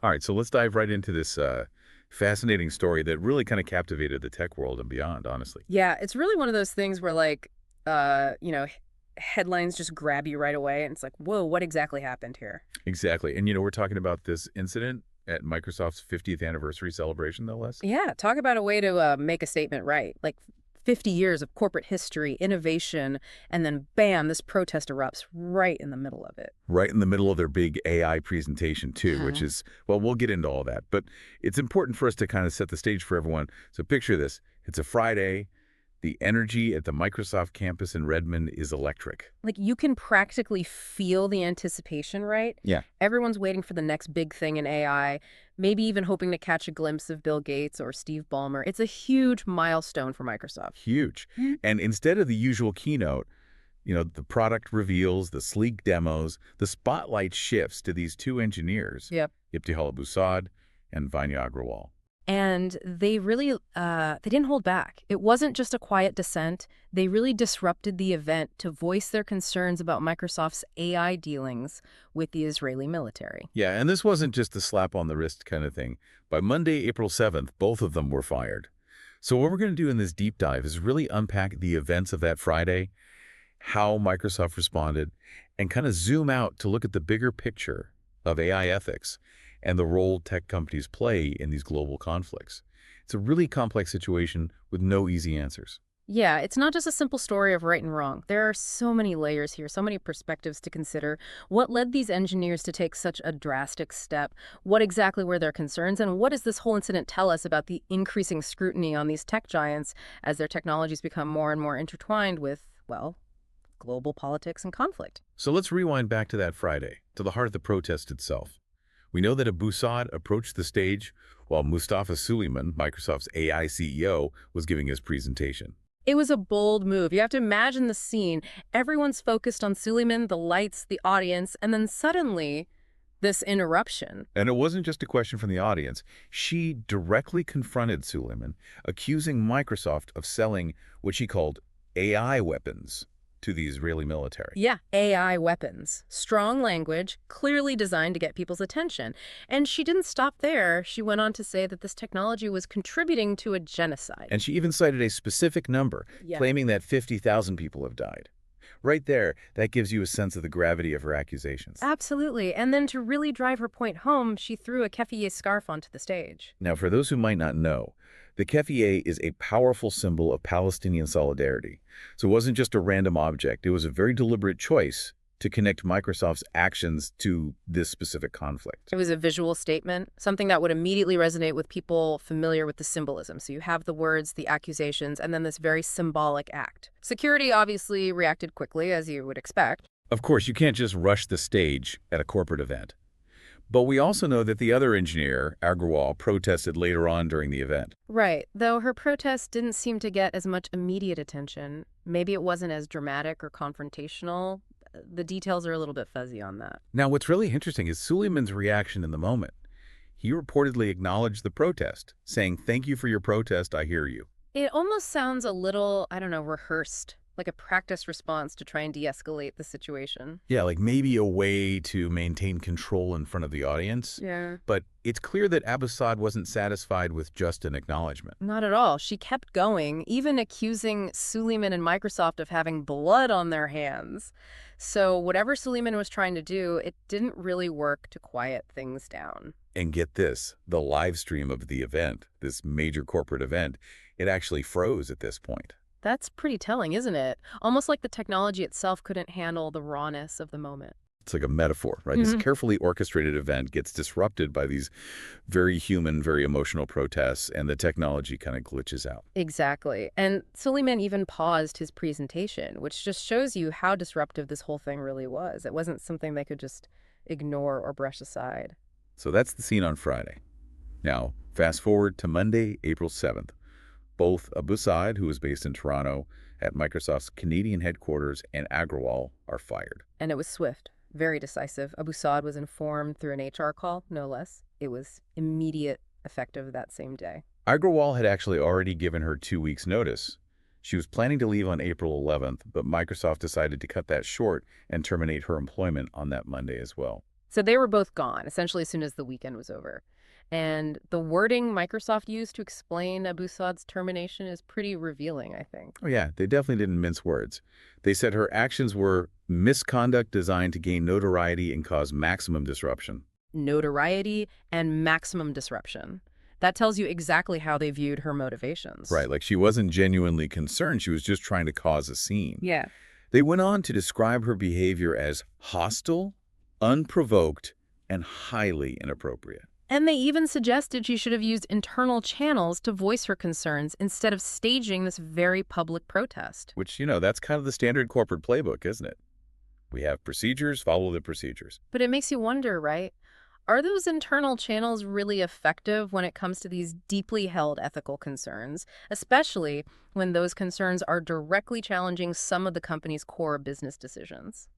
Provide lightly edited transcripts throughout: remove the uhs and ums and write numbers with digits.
All right, so let's dive right into this fascinating story that really kind of captivated the tech world and beyond, honestly. Yeah, it's really one of those things where headlines just grab you right away and it's like, "Whoa, what exactly happened here?" Exactly. And, we're talking about this incident at Microsoft's 50th anniversary celebration, no less. Yeah, talk about a way to make a statement right. Like 50 years of corporate history, innovation, and then bam, this protest erupts right in the middle of it. Right in the middle of their big AI presentation, too, which Uh-huh. is, well, we'll get into all that. But it's important for us to kind of set the stage for everyone. So picture this. It's a Friday. The energy at the Microsoft campus in Redmond is electric. Like you can practically feel the anticipation, right? Yeah. Everyone's waiting for the next big thing in AI, maybe even hoping to catch a glimpse of Bill Gates or Steve Ballmer. It's a huge milestone for Microsoft. Huge. And instead of the usual keynote, the product reveals, the sleek demos, the spotlight shifts to these two engineers, Yep. Ibtihal Busad and Vanya Agrawal. And they really, they didn't hold back. It wasn't just a quiet dissent. They really disrupted the event to voice their concerns about Microsoft's AI dealings with the Israeli military. Yeah, and this wasn't just a slap on the wrist kind of thing. By Monday, April 7th, both of them were fired. So what we're going to do in this deep dive is really unpack the events of that Friday, how Microsoft responded, and kind of zoom out to look at the bigger picture of AI ethics and the role tech companies play in these global conflicts. It's a really complex situation with no easy answers. Yeah, it's not just a simple story of right and wrong. There are so many layers here, so many perspectives to consider. What led these engineers to take such a drastic step? What exactly were their concerns? And what does this whole incident tell us about the increasing scrutiny on these tech giants as their technologies become more and more intertwined with, well, global politics and conflict? So let's rewind back to that Friday, to the heart of the protest itself. We know that Abu Saad approached the stage while Mustafa Suleyman, Microsoft's AI CEO, was giving his presentation. It was a bold move. You have to imagine the scene. Everyone's focused on Suleiman, the lights, the audience, and then suddenly this interruption. And it wasn't just a question from the audience. She directly confronted Suleyman, accusing Microsoft of selling what she called AI weapons to the Israeli military. Yeah, AI weapons. Strong language, clearly designed to get people's attention. And she didn't stop there. She went on to say that this technology was contributing to a genocide. And she even cited a specific number, Yeah. claiming that 50,000 people have died. Right there, that gives you a sense of the gravity of her accusations. Absolutely. And then to really drive her point home, she threw a keffiyeh scarf onto the stage. Now, for those who might not know, the keffiyeh is a powerful symbol of Palestinian solidarity. So it wasn't just a random object. It was a very deliberate choice to connect Microsoft's actions to this specific conflict. It was a visual statement, something that would immediately resonate with people familiar with the symbolism. So you have the words, the accusations, and then this very symbolic act. Security obviously reacted quickly, as you would expect. Of course, you can't just rush the stage at a corporate event. But we also know that the other engineer, Agrawal, protested later on during the event. Right, though her protest didn't seem to get as much immediate attention. Maybe it wasn't as dramatic or confrontational. The details are a little bit fuzzy on that. Now, what's really interesting is Suleiman's reaction in the moment. He reportedly acknowledged the protest, saying, "Thank you for your protest, I hear you." It almost sounds a little, I don't know, rehearsed, like a practice response to try and de-escalate the situation. Yeah, like maybe a way to maintain control in front of the audience. Yeah. But it's clear that Abbasad wasn't satisfied with just an acknowledgement. Not at all. She kept going, even accusing Suleiman and Microsoft of having blood on their hands. So whatever Suleiman was trying to do, it didn't really work to quiet things down. And get this, the live stream of the event, this major corporate event, it actually froze at this point. That's pretty telling, isn't it? Almost like the technology itself couldn't handle the rawness of the moment. It's like a metaphor, right? This Mhm. carefully orchestrated event gets disrupted by these very human, very emotional protests, and the technology kind of glitches out. Exactly. And Suleiman even paused his presentation, which just shows you how disruptive this whole thing really was. It wasn't something they could just ignore or brush aside. So that's the scene on Friday. Now, fast forward to Monday, April 7th. Both Abu Said, who is based in Toronto at Microsoft's Canadian headquarters, and Agrawal are fired. And it was swift, very decisive. Abu Saad was informed through an HR call, no less. It was immediate, effective that same day. Agrawal had actually already given her 2 weeks' notice. She was planning to leave on April 11th, but Microsoft decided to cut that short and terminate her employment on that Monday as well. So they were both gone, essentially as soon as the weekend was over. And the wording Microsoft used to explain Abu Saad's termination is pretty revealing, I think. Oh yeah, they definitely didn't mince words. They said her actions were misconduct designed to gain notoriety and cause maximum disruption. Notoriety and maximum disruption. That tells you exactly how they viewed her motivations. Right, like she wasn't genuinely concerned, she was just trying to cause a scene. Yeah. They went on to describe her behavior as hostile, unprovoked, and highly inappropriate. And they even suggested she should have used internal channels to voice her concerns instead of staging this very public protest. Which, that's kind of the standard corporate playbook, isn't it? We have procedures, follow the procedures. But it makes you wonder, right? Are those internal channels really effective when it comes to these deeply held ethical concerns, especially when those concerns are directly challenging some of the company's core business decisions?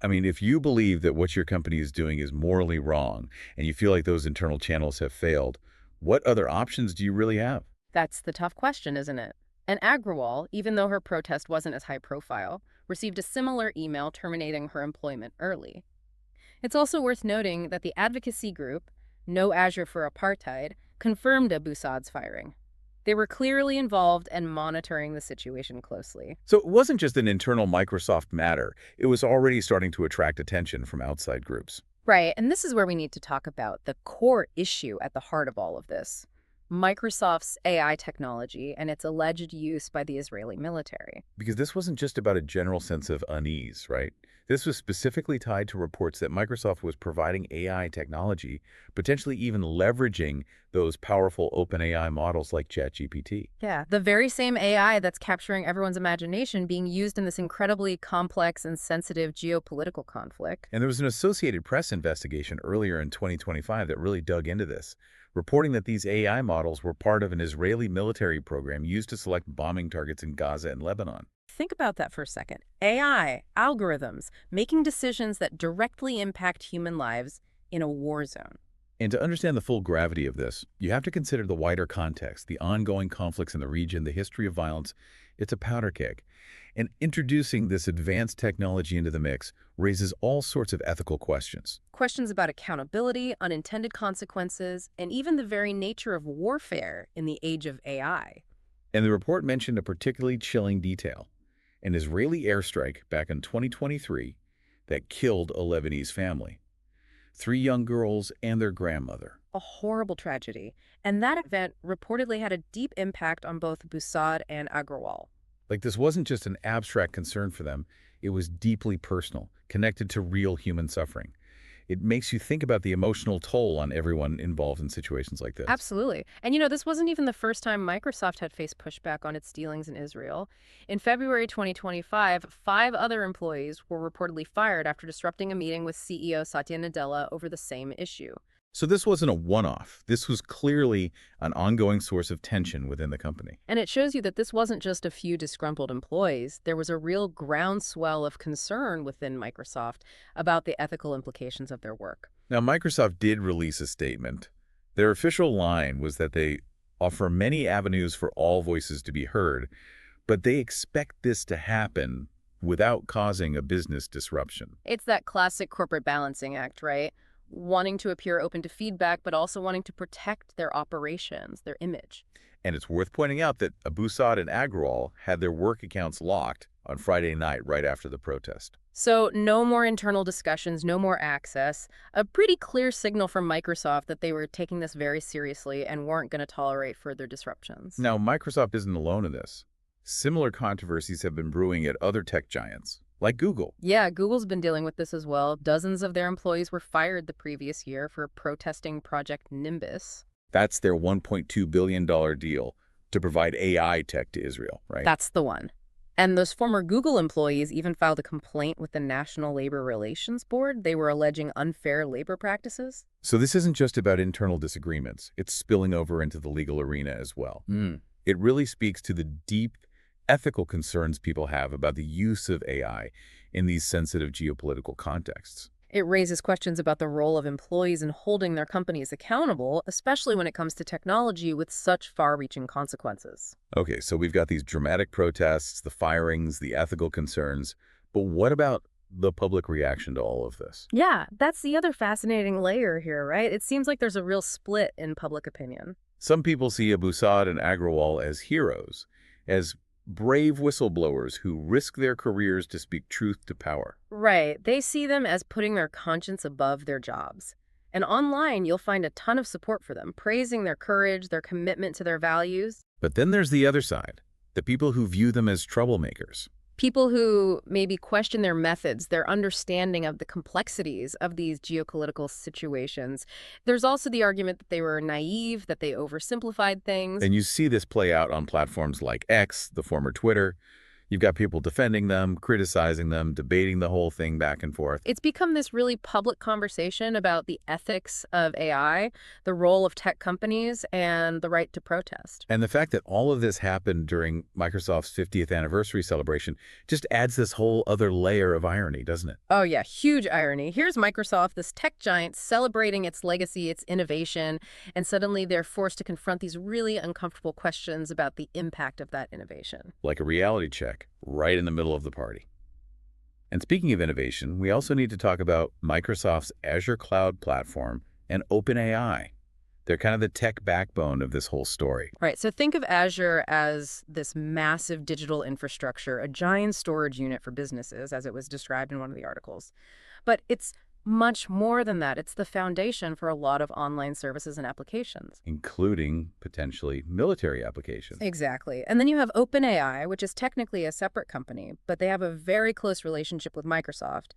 I mean, if you believe that what your company is doing is morally wrong and you feel like those internal channels have failed, what other options do you really have? That's the tough question, isn't it? And Agrawal, even though her protest wasn't as high profile, received a similar email terminating her employment early. It's also worth noting that the advocacy group, No Azure for Apartheid, confirmed Abu Saad's firing. They were clearly involved and monitoring the situation closely. So it wasn't just an internal Microsoft matter. It was already starting to attract attention from outside groups. Right, and this is where we need to talk about the core issue at the heart of all of this. Microsoft's AI technology and its alleged use by the Israeli military. Because this wasn't just about a general sense of unease, right? This was specifically tied to reports that Microsoft was providing AI technology, potentially even leveraging those powerful OpenAI models like ChatGPT. Yeah, the very same AI that's capturing everyone's imagination being used in this incredibly complex and sensitive geopolitical conflict. And there was an Associated Press investigation earlier in 2025 that really dug into this, reporting that these AI models were part of an Israeli military program used to select bombing targets in Gaza and Lebanon. Think about that for a second. AI, algorithms, making decisions that directly impact human lives in a war zone. And to understand the full gravity of this, you have to consider the wider context, the ongoing conflicts in the region, the history of violence. It's a powder keg. And introducing this advanced technology into the mix raises all sorts of ethical questions. Questions about accountability, unintended consequences, and even the very nature of warfare in the age of AI. And the report mentioned a particularly chilling detail: an Israeli airstrike back in 2023 that killed a Lebanese family, 3 young girls and their grandmother. A horrible tragedy. And that event reportedly had a deep impact on both Abu Saad and Agrawal. Like, this wasn't just an abstract concern for them, it was deeply personal, connected to real human suffering. It makes you think about the emotional toll on everyone involved in situations like this. Absolutely. And this wasn't even the first time Microsoft had faced pushback on its dealings in Israel. In February 2025, 5 other employees were reportedly fired after disrupting a meeting with CEO Satya Nadella over the same issue. So this wasn't a one-off. This was clearly an ongoing source of tension within the company. And it shows you that this wasn't just a few disgruntled employees. There was a real groundswell of concern within Microsoft about the ethical implications of their work. Now, Microsoft did release a statement. Their official line was that they offer many avenues for all voices to be heard, but they expect this to happen without causing a business disruption. It's that classic corporate balancing act, right? Wanting to appear open to feedback, but also wanting to protect their operations, their image. And it's worth pointing out that Abu Saad and Agrawal had their work accounts locked on Friday night right after the protest. So no more internal discussions, no more access. A pretty clear signal from Microsoft that they were taking this very seriously and weren't going to tolerate further disruptions. Now, Microsoft isn't alone in this. Similar controversies have been brewing at other tech giants, like Google. Yeah, Google's been dealing with this as well. Dozens of their employees were fired the previous year for protesting Project Nimbus. That's their $1.2 billion deal to provide AI tech to Israel, right? That's the one. And those former Google employees even filed a complaint with the National Labor Relations Board. They were alleging unfair labor practices. So this isn't just about internal disagreements. It's spilling over into the legal arena as well. It really speaks to the deep ethical concerns people have about the use of AI in these sensitive geopolitical contexts. It raises questions about the role of employees in holding their companies accountable, especially when it comes to technology with such far-reaching consequences. Okay, so we've got these dramatic protests, the firings, the ethical concerns, but what about the public reaction to all of this. Yeah, that's the other fascinating layer here, right? It seems like there's a real split in public opinion. Some people see Abu Saad and Agrawal as heroes, as brave whistleblowers who risk their careers to speak truth to power. Right. They see them as putting their conscience above their jobs. And online, you'll find a ton of support for them, praising their courage, their commitment to their values. But then there's the other side, the people who view them as troublemakers. People who maybe question their methods, their understanding of the complexities of these geopolitical situations. There's also the argument that they were naive, that they oversimplified things. And you see this play out on platforms like X, the former Twitter. You've got people defending them, criticizing them, debating the whole thing back and forth. It's become this really public conversation about the ethics of AI, the role of tech companies, and the right to protest. And the fact that all of this happened during Microsoft's 50th anniversary celebration just adds this whole other layer of irony, doesn't it? Oh yeah, huge irony. Here's Microsoft, this tech giant, celebrating its legacy, its innovation, and suddenly they're forced to confront these really uncomfortable questions about the impact of that innovation. Like a reality check, right in the middle of the party. And speaking of innovation, we also need to talk about Microsoft's Azure Cloud Platform and OpenAI. They're kind of the tech backbone of this whole story. Right, so think of Azure as this massive digital infrastructure, a giant storage unit for businesses, as it was described in one of the articles. But it's much more than that. It's the foundation for a lot of online services and applications. Including, potentially, military applications. Exactly. And then you have OpenAI, which is technically a separate company, but they have a very close relationship with Microsoft.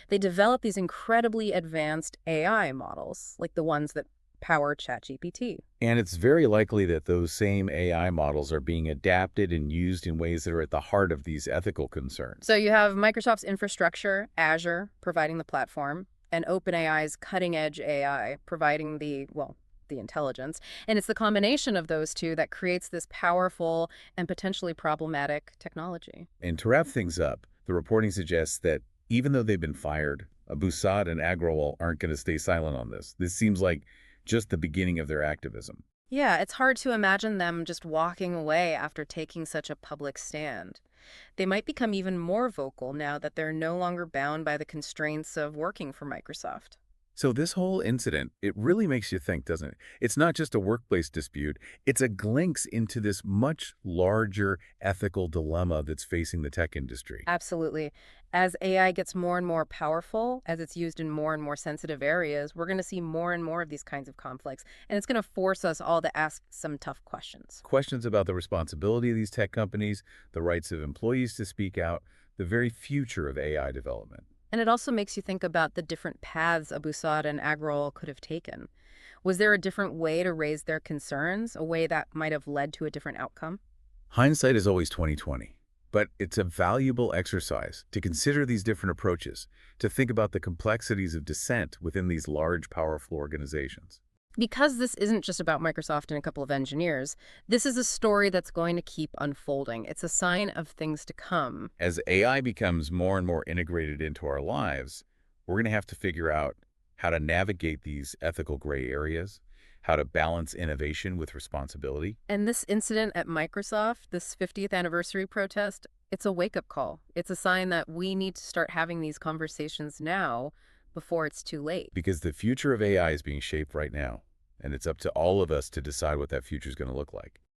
They develop these incredibly advanced AI models, like the ones that power ChatGPT. And it's very likely that those same AI models are being adapted and used in ways that are at the heart of these ethical concerns. So you have Microsoft's infrastructure, Azure, providing the platform, and OpenAI's cutting-edge AI, providing the intelligence. And it's the combination of those two that creates this powerful and potentially problematic technology. And to wrap things up, the reporting suggests that even though they've been fired, Abu Saad and Agrawal aren't going to stay silent on this. This seems like just the beginning of their activism. Yeah, it's hard to imagine them just walking away after taking such a public stand. They might become even more vocal now that they're no longer bound by the constraints of working for Microsoft. So this whole incident, it really makes you think, doesn't it? It's not just a workplace dispute. It's a glimpse into this much larger ethical dilemma that's facing the tech industry. Absolutely. As AI gets more and more powerful, as it's used in more and more sensitive areas, we're going to see more and more of these kinds of conflicts. And it's going to force us all to ask some tough questions. Questions about the responsibility of these tech companies, the rights of employees to speak out, the very future of AI development. And it also makes you think about the different paths Abu Saad and Agrawal could have taken. Was there a different way to raise their concerns, a way that might have led to a different outcome? Hindsight is always 20/20, but it's a valuable exercise to consider these different approaches, to think about the complexities of dissent within these large, powerful organizations. Because this isn't just about Microsoft and a couple of engineers, this is a story that's going to keep unfolding. It's a sign of things to come. As AI becomes more and more integrated into our lives, we're going to have to figure out how to navigate these ethical gray areas, how to balance innovation with responsibility. And this incident at Microsoft, this 50th anniversary protest, it's a wake-up call. It's a sign that we need to start having these conversations now before it's too late. Because the future of AI is being shaped right now, and it's up to all of us to decide what that future is going to look like.